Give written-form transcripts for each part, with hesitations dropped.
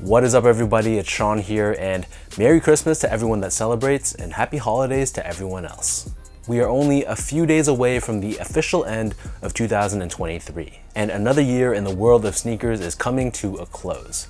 What is up everybody, it's Sean here, and Merry Christmas to everyone that celebrates and Happy Holidays to everyone else. We are only a few days away from the official end of 2023, and another year in the world of sneakers is coming to a close.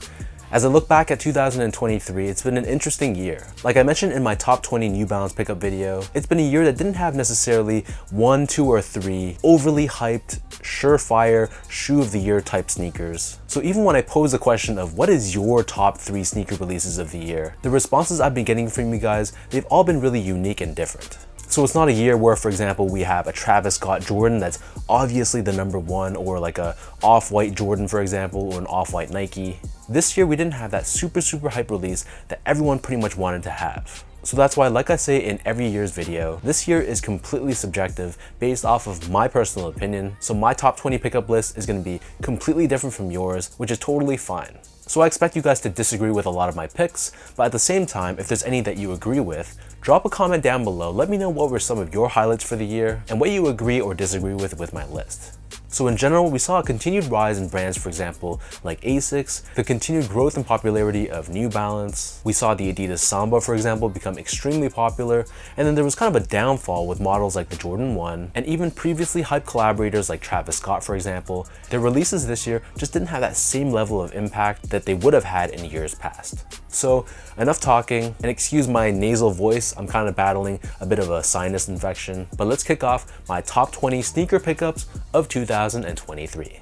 As I look back at 2023, it's been an interesting year. Like I mentioned in my top 20 New Balance pickup video, it's been a year that didn't have necessarily 1, 2, or 3 overly hyped, surefire shoe of the year type sneakers. So even when I pose the question of what is your top 3 sneaker releases of the year, the responses I've been getting from you guys, they've all been really unique and different. So it's not a year where, for example, we have a Travis Scott Jordan that's obviously the #1, or like a off-white Jordan, for example, or an off-white Nike. This year we didn't have that super hype release that everyone pretty much wanted to have. So that's why, like I say in every year's video, this year is completely subjective based off of my personal opinion. So my top 20 pickup list is going to be completely different from yours, which is totally fine. So I expect you guys to disagree with a lot of my picks, but at the same time, if there's any that you agree with, drop a comment down below. Let me know what were some of your highlights for the year and what you agree or disagree with my list. So in general, we saw a continued rise in brands, for example, like ASICS, the continued growth and popularity of New Balance. We saw the Adidas Samba, for example, become extremely popular, and then there was kind of a downfall with models like the Jordan 1, and even previously hyped collaborators like Travis Scott, for example. Their releases this year just didn't have that same level of impact that they would have had in years past. So enough talking, and excuse my nasal voice, I'm kind of battling a bit of a sinus infection, but let's kick off my top 20 sneaker pickups of 2023.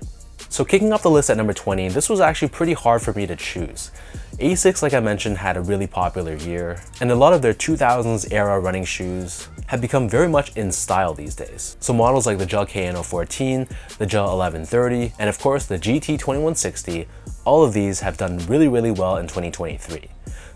So kicking off the list at number 20, this was actually pretty hard for me to choose. ASICS, like I mentioned, had a really popular year, and a lot of their 2000s era running shoes have become very much in style these days. So models like the Gel KN014, the Gel 1130, and of course the GT 2160, all of these have done really well in 2023.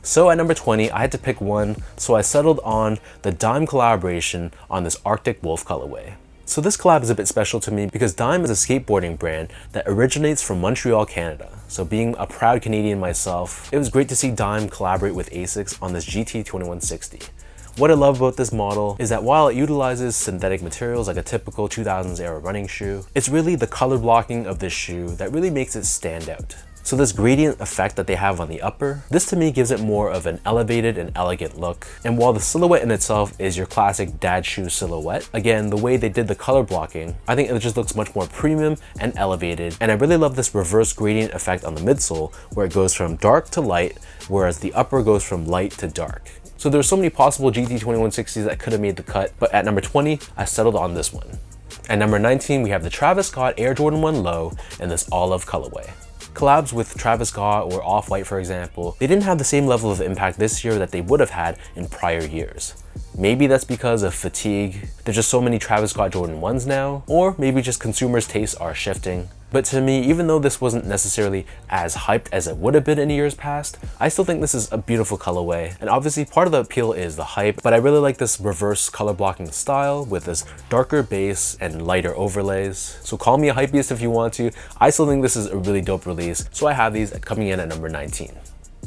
So at number 20, I had to pick one, so I settled on the Dime collaboration on this Arctic Wolf colorway. So this collab is a bit special to me because Dime is a skateboarding brand that originates from Montreal, Canada. So being a proud Canadian myself, it was great to see Dime collaborate with ASICS on this GT 2160. What I love about this model is that while it utilizes synthetic materials like a typical 2000s era running shoe, it's really the color blocking of this shoe that really makes it stand out. So this gradient effect that they have on the upper, this to me gives it more of an elevated and elegant look. And while the silhouette in itself is your classic dad shoe silhouette, again, the way they did the color blocking, I think it just looks much more premium and elevated. And I really love this reverse gradient effect on the midsole where it goes from dark to light, whereas the upper goes from light to dark. So there's so many possible GT 2160s that could have made the cut, but at number 20, I settled on this one. At number 19, we have the Travis Scott Air Jordan 1 Low in this olive colorway. Collabs with Travis Scott or Off-White, for example, they didn't have the same level of impact this year that they would have had in prior years. Maybe that's because of fatigue. There's just so many Travis Scott Jordan 1s now, or maybe just consumers' tastes are shifting. But to me, even though this wasn't necessarily as hyped as it would have been in years past, I still think this is a beautiful colorway. And obviously part of the appeal is the hype, but I really like this reverse color blocking style with this darker base and lighter overlays. So call me a hypebeast if you want to. I still think this is a really dope release, so I have these coming in at number 19.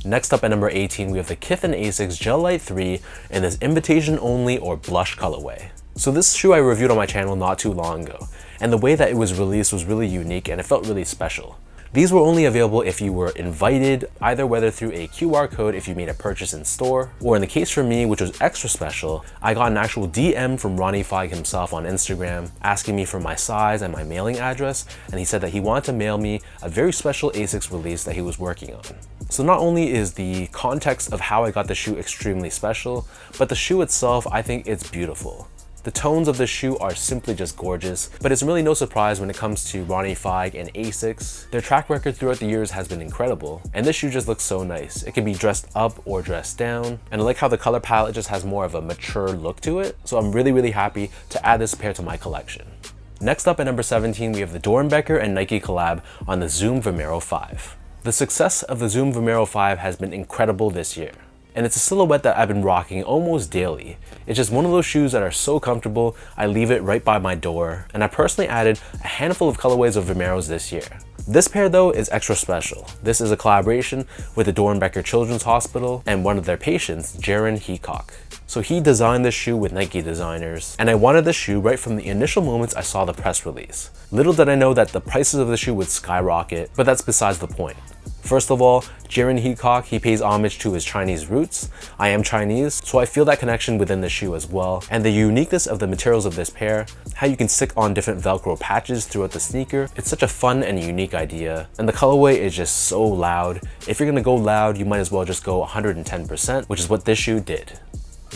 Next up at number 18, we have the Kith and ASICS Gel-Lyte 3 in this invitation only or blush colorway. So this shoe I reviewed on my channel not too long ago, and the way that it was released was really unique and it felt really special. These were only available if you were invited, either whether through a QR code if you made a purchase in store, or in the case for me, which was extra special, I got an actual DM from Ronnie Feig himself on Instagram asking me for my size and my mailing address, and he said that he wanted to mail me a very special ASICS release that he was working on. So not only is the context of how I got the shoe extremely special, but the shoe itself, I think it's beautiful. The tones of the shoe are simply just gorgeous, but it's really no surprise when it comes to Ronnie Feig and ASICS. Their track record throughout the years has been incredible, and this shoe just looks so nice. It can be dressed up or dressed down, and I like how the color palette just has more of a mature look to it, so I'm really happy to add this pair to my collection. Next up at number 17, we have the Doernbecher and Nike collab on the Zoom Vomero 5. The success of the Zoom Vomero 5 has been incredible this year, and it's a silhouette that I've been rocking almost daily. It's just one of those shoes that are so comfortable, I leave it right by my door, and I personally added a handful of colorways of Vomeros this year. This pair though is extra special. This is a collaboration with the Doernbecher Children's Hospital and one of their patients, Jaron Heacock. So he designed this shoe with Nike designers, and I wanted this shoe right from the initial moments I saw the press release. Little did I know that the prices of the shoe would skyrocket, but that's besides the point. First of all, Jiren Heacock, he pays homage to his Chinese roots. I am Chinese, so I feel that connection within the shoe as well. And the uniqueness of the materials of this pair, how you can stick on different Velcro patches throughout the sneaker, it's such a fun and unique idea. And the colorway is just so loud. If you're gonna go loud, you might as well just go 110%, which is what this shoe did.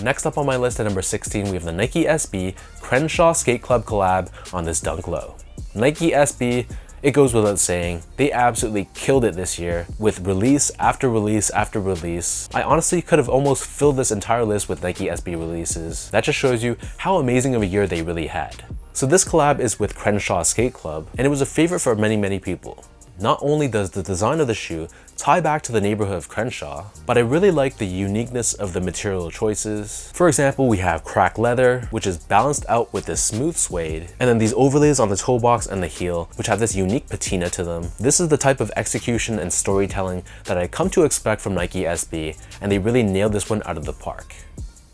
Next up on my list at number 16, we have the Nike SB Crenshaw Skate Club collab on this Dunk Low. Nike SB, it goes without saying, they absolutely killed it this year with release after release after release. I honestly could have almost filled this entire list with Nike SB releases. That just shows you how amazing of a year they really had. So this collab is with Crenshaw Skate Club, and it was a favorite for many people. Not only does the design of the shoe tie back to the neighborhood of Crenshaw, but I really like the uniqueness of the material choices. For example, we have cracked leather, which is balanced out with this smooth suede, and then these overlays on the toe box and the heel, which have this unique patina to them. This is the type of execution and storytelling that I come to expect from Nike SB, and they really nailed this one out of the park.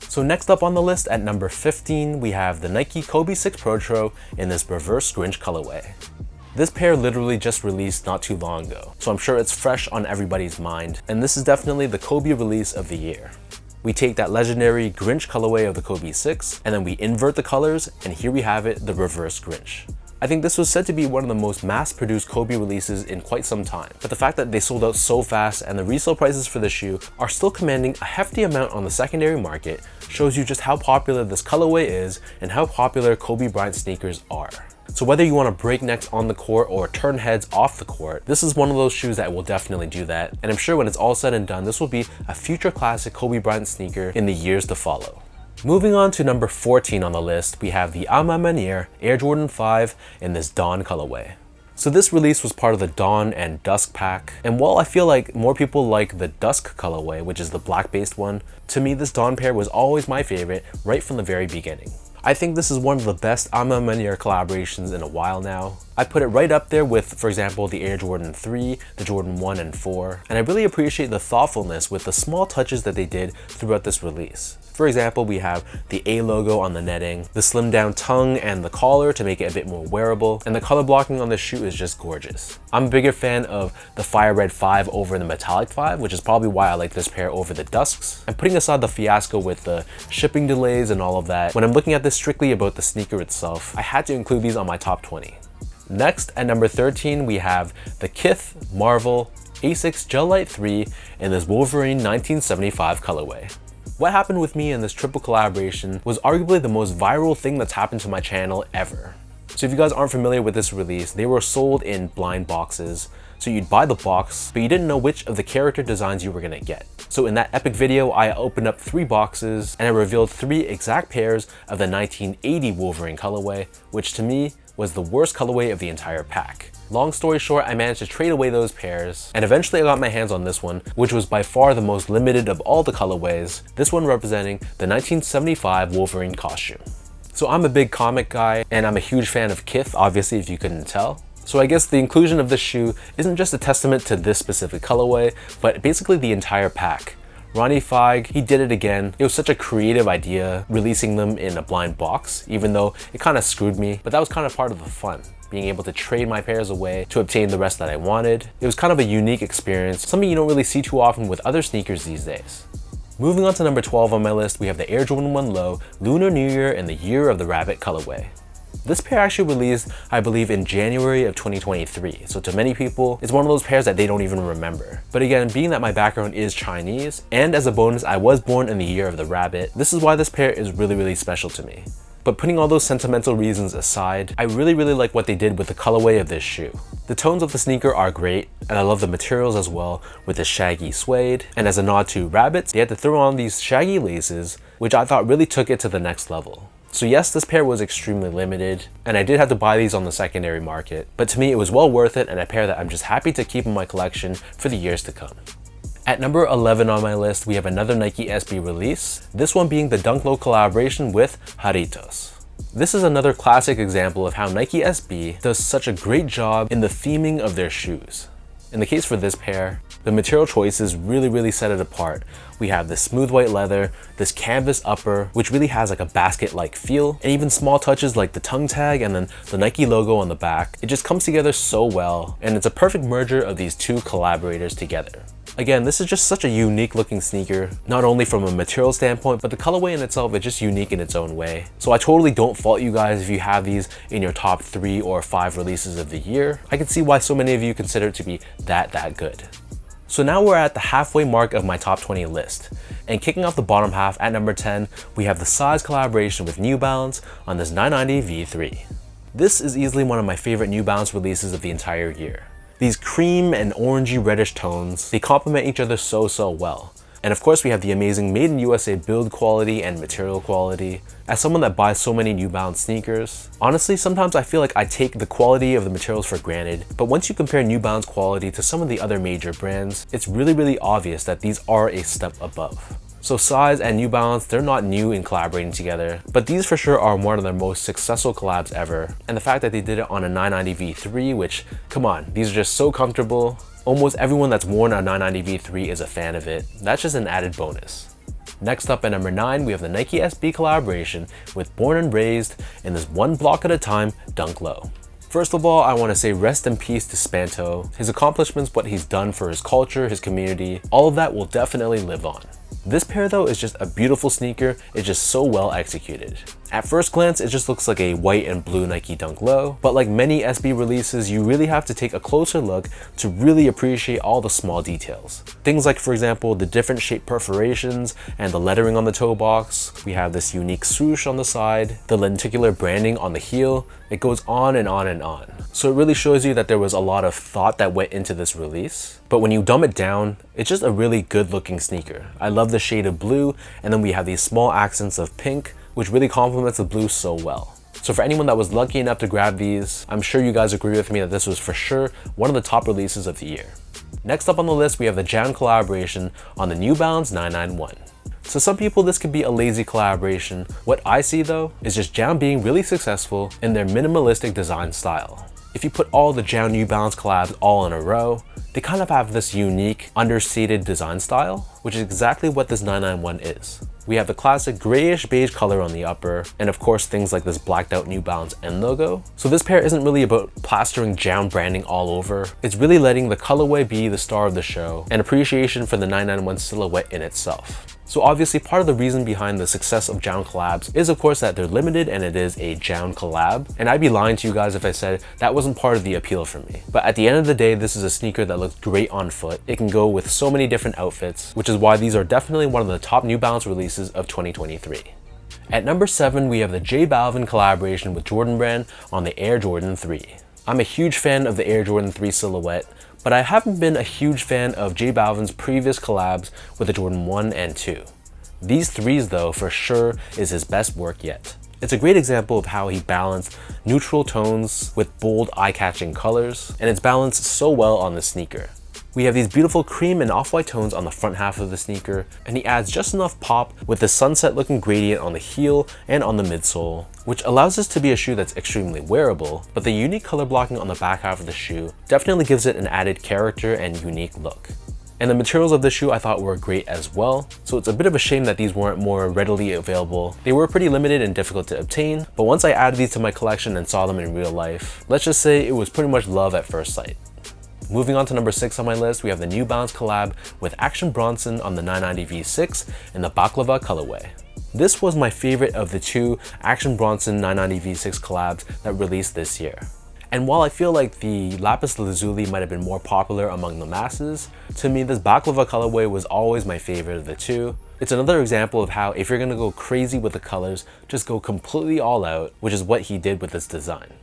So next up on the list at number 15, we have the Nike Kobe 6 Protro in this reverse Grinch colorway. This pair literally just released not too long ago, so I'm sure it's fresh on everybody's mind, and this is definitely the Kobe release of the year. We take that legendary Grinch colorway of the Kobe 6, and then we invert the colors, and here we have it, the reverse Grinch. I think this was said to be one of the most mass-produced Kobe releases in quite some time, but the fact that they sold out so fast and the resale prices for the shoe are still commanding a hefty amount on the secondary market shows you just how popular this colorway is and how popular Kobe Bryant sneakers are. So whether you want to break necks on the court or turn heads off the court, this is one of those shoes that will definitely do that. And I'm sure when it's all said and done, this will be a future classic Kobe Bryant sneaker in the years to follow. Moving on to number 14 on the list, we have the A Ma Maniére Air Jordan 5 in this Dawn colorway. So this release was part of the Dawn and Dusk pack, and while I feel like more people like the Dusk colorway, which is the black based one, to me this Dawn pair was always my favorite right from the very beginning. I think this is one of the best A Ma Maniére collaborations in a while now. I put it right up there with, for example, the Air Jordan 3, the Jordan 1 and 4, and I really appreciate the thoughtfulness with the small touches that they did throughout this release. For example, we have the A logo on the netting, the slimmed down tongue and the collar to make it a bit more wearable, and the color blocking on this shoe is just gorgeous. I'm a bigger fan of the Fire Red 5 over the Metallic 5, which is probably why I like this pair over the Dusks. And putting aside the fiasco with the shipping delays and all of that, when I'm looking at this strictly about the sneaker itself, I had to include these on my top 20. Next, at number 13, we have the Kith Marvel Asics Gel-Lyte 3 in this Wolverine 1975 colorway. What happened with me in this triple collaboration was arguably the most viral thing that's happened to my channel ever. So if you guys aren't familiar with this release, they were sold in blind boxes. So you'd buy the box, but you didn't know which of the character designs you were gonna get. So in that epic video, I opened up 3 boxes and I revealed 3 exact pairs of the 1980 Wolverine colorway, which to me was the worst colorway of the entire pack. Long story short, I managed to trade away those pairs, and eventually I got my hands on this one, which was by far the most limited of all the colorways, this one representing the 1975 Wolverine costume. So I'm a big comic guy, and I'm a huge fan of Kith, obviously if you couldn't tell. So I guess the inclusion of this shoe isn't just a testament to this specific colorway, but basically the entire pack. Ronnie Feig, he did it again. It was such a creative idea releasing them in a blind box, even though it kind of screwed me, but that was kind of part of the fun. Being able to trade my pairs away to obtain the rest that I wanted. It was kind of a unique experience, something you don't really see too often with other sneakers these days. Moving on to number 12 on my list, we have the Air Jordan 1 Low Lunar New Year in the Year of the Rabbit colorway. This pair actually released, I believe, in January of 2023, so to many people, it's one of those pairs that they don't even remember. But again, being that my background is Chinese, and as a bonus, I was born in the Year of the Rabbit, this is why this pair is really special to me. But putting all those sentimental reasons aside, I really like what they did with the colorway of this shoe. The tones of the sneaker are great, and I love the materials as well with the shaggy suede. And as a nod to rabbits, they had to throw on these shaggy laces, which I thought really took it to the next level. So yes, this pair was extremely limited, and I did have to buy these on the secondary market, but to me it was well worth it and a pair that I'm just happy to keep in my collection for the years to come. At number 11 on my list, we have another Nike SB release, this one being the Dunk Low collaboration with Jarritos. This is another classic example of how Nike SB does such a great job in the theming of their shoes. In the case for this pair, The material choices really set it apart. We have this smooth white leather, this canvas upper, which really has like a basket-like feel, and even small touches like the tongue tag and then the Nike logo on the back. It just comes together so well, and it's a perfect merger of these two collaborators together. Again, this is just such a unique looking sneaker, not only from a material standpoint, but the colorway in itself is just unique in its own way. So I totally don't fault you guys if you have these in your top 3 or 5 releases of the year. I can see why so many of you consider it to be that good. So now we're at the halfway mark of my top 20 list. And kicking off the bottom half at number 10, we have the Size collaboration with New Balance on this 990 V3. This is easily one of my favorite New Balance releases of the entire year. These cream and orangey reddish tones, they complement each other so well. And of course we have the amazing made in USA build quality and material quality. As someone that buys so many New Balance sneakers, honestly sometimes I feel like I take the quality of the materials for granted, but once you compare New Balance quality to some of the other major brands, it's really obvious that these are a step above. So Size and New Balance, they're not new in collaborating together, but these for sure are one of their most successful collabs ever. And the fact that they did it on a 990 V3, which, come on, these are just so comfortable. Almost everyone that's worn a 990 V3 is a fan of it. That's just an added bonus. Next up at number 9, we have the Nike SB collaboration with Born and Raised in this one block at a time Dunk Low. First of all, I want to say rest in peace to Spanto. His accomplishments, what he's done for his culture, his community, all of that will definitely live on. This pair though is just a beautiful sneaker. It's just so well executed. At first glance, it just looks like a white and blue Nike Dunk Low, but like many SB releases, you really have to take a closer look to really appreciate all the small details. Things like, for example, the different shape perforations and the lettering on the toe box. We have this unique swoosh on the side, the lenticular branding on the heel. It goes on and on and on. So it really shows you that there was a lot of thought that went into this release. But when you dumb it down, it's just a really good looking sneaker. I love the shade of blue, and then we have these small accents of pink, which really complements the blue so well. So for anyone that was lucky enough to grab these, I'm sure you guys agree with me that this was for sure one of the top releases of the year. Next up on the list, we have the Jam collaboration on the New Balance 991. So some people, this could be a lazy collaboration. What I see though, is just Jam being really successful in their minimalistic design style. If you put all the Jam New Balance collabs all in a row, they kind of have this unique, understated design style, which is exactly what this 991 is. We have the classic grayish beige color on the upper, and of course things like this blacked out New Balance end logo. So this pair isn't really about plastering Jam branding all over. It's really letting the colorway be the star of the show, and appreciation for the 991 silhouette in itself. So obviously part of the reason behind the success of Jam collabs is of course that they're limited and it is a Jam collab. And I'd be lying to you guys if I said that wasn't part of the appeal for me. But at the end of the day, this is a sneaker that looks great on foot. It can go with so many different outfits, which is why these are definitely one of the top New Balance releases of 2023. At number 7, we have the J Balvin collaboration with Jordan Brand on the Air Jordan 3. I'm a huge fan of the Air Jordan 3 silhouette, but I haven't been a huge fan of J Balvin's previous collabs with the Jordan 1 and 2. These threes though, for sure, is his best work yet. It's a great example of how he balanced neutral tones with bold, eye-catching colors, and it's balanced so well on the sneaker. We have these beautiful cream and off-white tones on the front half of the sneaker, and he adds just enough pop with the sunset-looking gradient on the heel and on the midsole, which allows this to be a shoe that's extremely wearable, but the unique color blocking on the back half of the shoe definitely gives it an added character and unique look. And the materials of this shoe I thought were great as well, so it's a bit of a shame that these weren't more readily available. They were pretty limited and difficult to obtain, but once I added these to my collection and saw them in real life, let's just say it was pretty much love at first sight. Moving on to number 6 on my list, we have the New Balance collab with Action Bronson on the 990 V6 in the Baklava colorway. This was my favorite of the two Action Bronson 990 V6 collabs that released this year. And while I feel like the Lapis Lazuli might have been more popular among the masses, to me this Baklava colorway was always my favorite of the two. It's another example of how if you're gonna go crazy with the colors, just go completely all out, which is what he did with this design.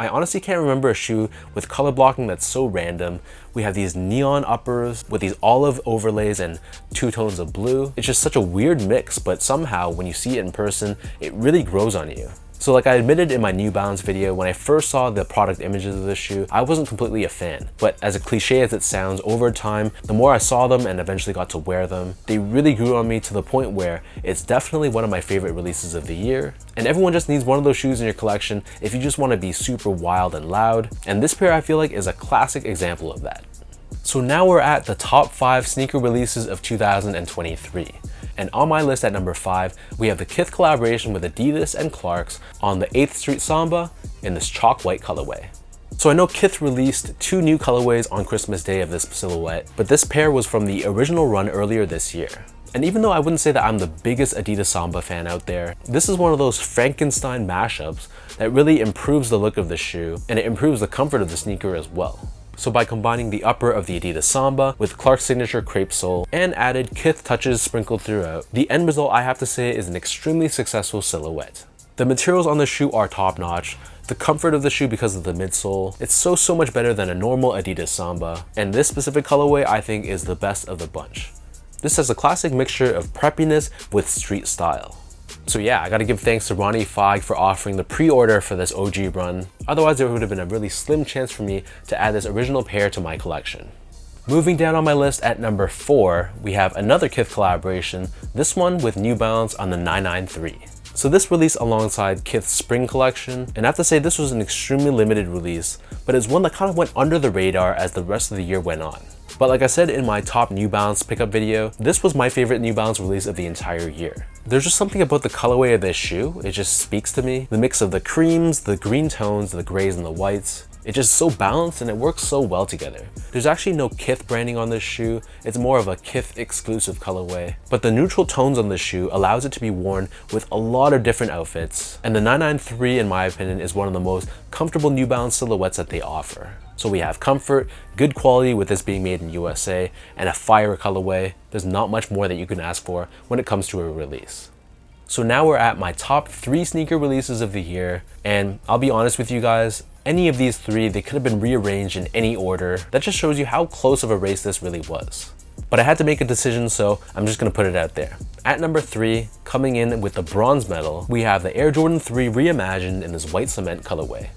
I honestly can't remember a shoe with color blocking that's so random. We have these neon uppers with these olive overlays and 2 tones of blue. It's just such a weird mix, but somehow when you see it in person, it really grows on you. So like I admitted in my New Balance video, when I first saw the product images of this shoe, I wasn't completely a fan. But as a cliche as it sounds, over time, the more I saw them and eventually got to wear them, they really grew on me to the point where it's definitely one of my favorite releases of the year. And everyone just needs one of those shoes in your collection if you just want to be super wild and loud. And this pair I feel like is a classic example of that. So now we're at the top 5 sneaker releases of 2023. And on my list at number 5, we have the Kith collaboration with Adidas and Clarks on the 8th Street Samba in this chalk white colorway. So I know Kith released 2 new colorways on Christmas Day of this silhouette, but this pair was from the original run earlier this year. And even though I wouldn't say that I'm the biggest Adidas Samba fan out there, this is one of those Frankenstein mashups that really improves the look of the shoe, and it improves the comfort of the sneaker as well. So by combining the upper of the Adidas Samba with Clark's signature crepe sole and added Kith touches sprinkled throughout, the end result I have to say is an extremely successful silhouette. The materials on the shoe are top notch. The comfort of the shoe because of the midsole, it's so much better than a normal Adidas Samba, and this specific colorway I think is the best of the bunch. This has a classic mixture of preppiness with street style. So yeah, I gotta give thanks to Ronnie Fag for offering the pre-order for this OG run. Otherwise there would have been a really slim chance for me to add this original pair to my collection. Moving down on my list at number 4, we have another Kith collaboration, this one with New Balance on the 993. So this released alongside Kith's spring collection, and I have to say this was an extremely limited release, but it's one that kind of went under the radar as the rest of the year went on. But like I said in my top New Balance pickup video, this was my favorite New Balance release of the entire year. There's just something about the colorway of this shoe, it just speaks to me. The mix of the creams, the green tones, the grays and the whites. It's just so balanced and it works so well together. There's actually no Kith branding on this shoe, it's more of a Kith exclusive colorway. But the neutral tones on this shoe allows it to be worn with a lot of different outfits. And the 993 in my opinion is one of the most comfortable New Balance silhouettes that they offer. So we have comfort, good quality with this being made in USA, and a fire colorway. There's not much more that you can ask for when it comes to a release. So now we're at my top 3 sneaker releases of the year, and I'll be honest with you guys, any of these 3, they could have been rearranged in any order. That just shows you how close of a race this really was. But I had to make a decision, so I'm just gonna put it out there. At number 3, coming in with the bronze medal, we have the Air Jordan 3 reimagined in this white cement colorway.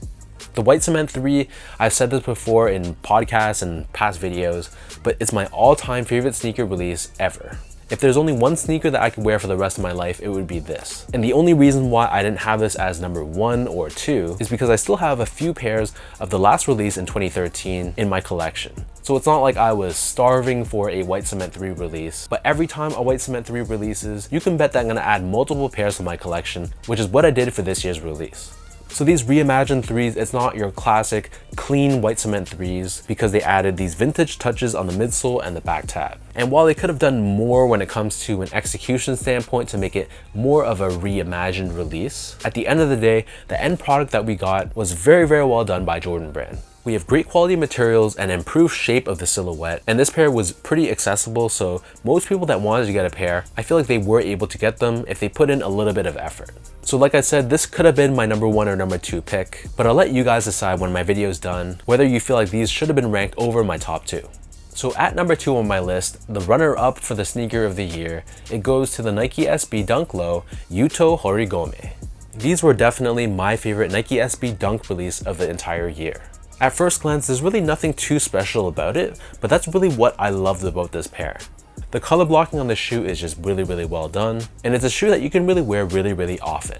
The White Cement 3, I've said this before in podcasts and past videos, but it's my all-time favorite sneaker release ever. If there's only one sneaker that I could wear for the rest of my life, it would be this. And the only reason why I didn't have this as number 1 or 2 is because I still have a few pairs of the last release in 2013 in my collection. So it's not like I was starving for a White Cement 3 release, but every time a White Cement 3 releases, you can bet that I'm gonna add multiple pairs to my collection, which is what I did for this year's release. So these reimagined 3s, it's not your classic clean white cement 3s because they added these vintage touches on the midsole and the back tab. And while they could have done more when it comes to an execution standpoint to make it more of a reimagined release, at the end of the day, the end product that we got was very well done by Jordan Brand. We have great quality materials and improved shape of the silhouette, and this pair was pretty accessible, so most people that wanted to get a pair, I feel like they were able to get them if they put in a little bit of effort. So like I said, this could have been my number 1 or number 2 pick, but I'll let you guys decide when my video is done whether you feel like these should have been ranked over my top 2. So at number 2 on my list, the runner-up for the sneaker of the year, it goes to the Nike SB Dunk Low Yuto Horigome. These were definitely my favorite Nike SB Dunk release of the entire year. At first glance, there's really nothing too special about it, but that's really what I loved about this pair. The color blocking on the shoe is just really well done, and it's a shoe that you can really wear really often.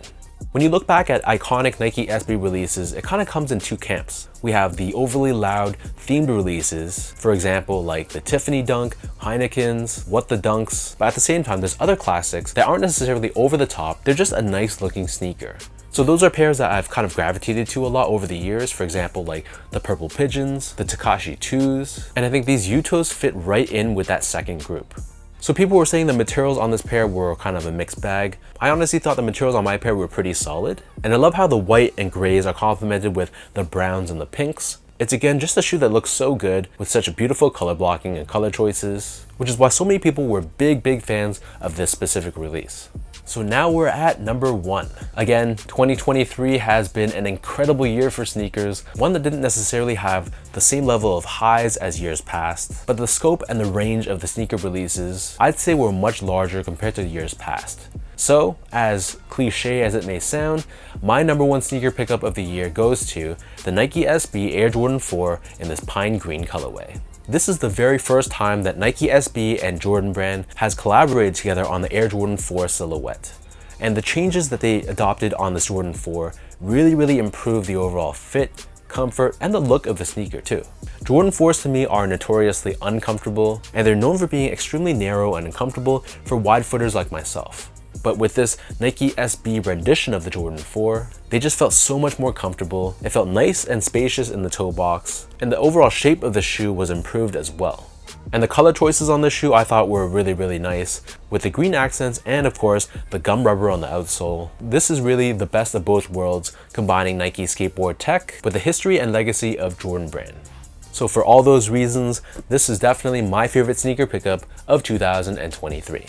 When you look back at iconic Nike SB releases, it kind of comes in 2 camps. We have the overly loud themed releases, for example like the Tiffany Dunk, Heineken's, What the Dunks, but at the same time there's other classics that aren't necessarily over the top, they're just a nice looking sneaker. So those are pairs that I've kind of gravitated to a lot over the years, for example like the Purple Pigeons, the Takashi 2s, and I think these Yutos fit right in with that second group. So people were saying the materials on this pair were kind of a mixed bag. I honestly thought the materials on my pair were pretty solid, and I love how the white and grays are complemented with the browns and the pinks. It's again just a shoe that looks so good with such beautiful color blocking and color choices, which is why so many people were big fans of this specific release. So now we're at number 1. Again, 2023 has been an incredible year for sneakers, one that didn't necessarily have the same level of highs as years past, but the scope and the range of the sneaker releases, I'd say were much larger compared to years past. So, as cliche as it may sound, my number 1 sneaker pickup of the year goes to the Nike SB Air Jordan 4 in this pine green colorway. This is the very first time that Nike SB and Jordan Brand has collaborated together on the Air Jordan 4 silhouette. And the changes that they adopted on this Jordan 4 really improved the overall fit, comfort, and the look of the sneaker too. Jordan 4s to me are notoriously uncomfortable, and they're known for being extremely narrow and uncomfortable for wide footers like myself. But with this Nike SB rendition of the Jordan 4, they just felt so much more comfortable. It felt nice and spacious in the toe box, and the overall shape of the shoe was improved as well. And the color choices on this shoe I thought were really nice, with the green accents and of course the gum rubber on the outsole. This is really the best of both worlds, combining Nike skateboard tech with the history and legacy of Jordan brand. So for all those reasons, this is definitely my favorite sneaker pickup of 2023.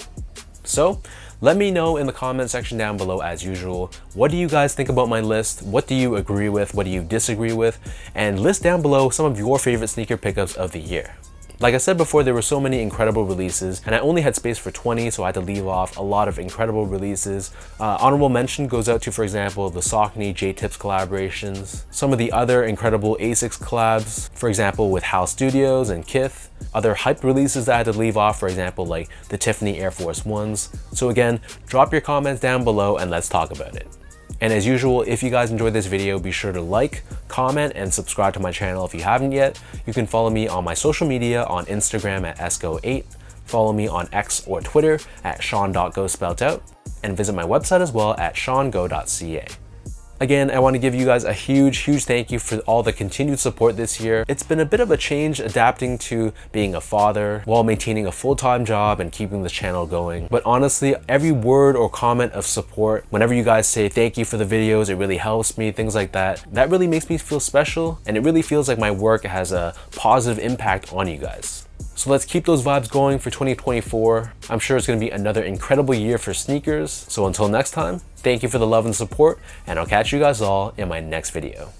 So let me know in the comment section down below as usual, what do you guys think about my list? What do you agree with? What do you disagree with? And list down below some of your favorite sneaker pickups of the year. Like I said before, there were so many incredible releases and I only had space for 20, so I had to leave off a lot of incredible releases. Honorable mention goes out to, for example, the Saucony J-Tips collaborations, some of the other incredible ASICS collabs, for example, with HAL Studios and Kith, other hyped releases that I had to leave off, for example, like the Tiffany Air Force Ones. So again, drop your comments down below and let's talk about it. And as usual, if you guys enjoyed this video, be sure to like, comment, and subscribe to my channel if you haven't yet. You can follow me on my social media on Instagram at esco8, follow me on X or Twitter at sean.go spelt out, and visit my website as well at seango.ca. Again, I want to give you guys a huge thank you for all the continued support this year. It's been a bit of a change adapting to being a father while maintaining a full-time job and keeping this channel going. But honestly, every word or comment of support, whenever you guys say thank you for the videos, it really helps me, things like that, that really makes me feel special, and it really feels like my work has a positive impact on you guys. So let's keep those vibes going for 2024. I'm sure it's going to be another incredible year for sneakers. So until next time, thank you for the love and support, and I'll catch you guys all in my next video.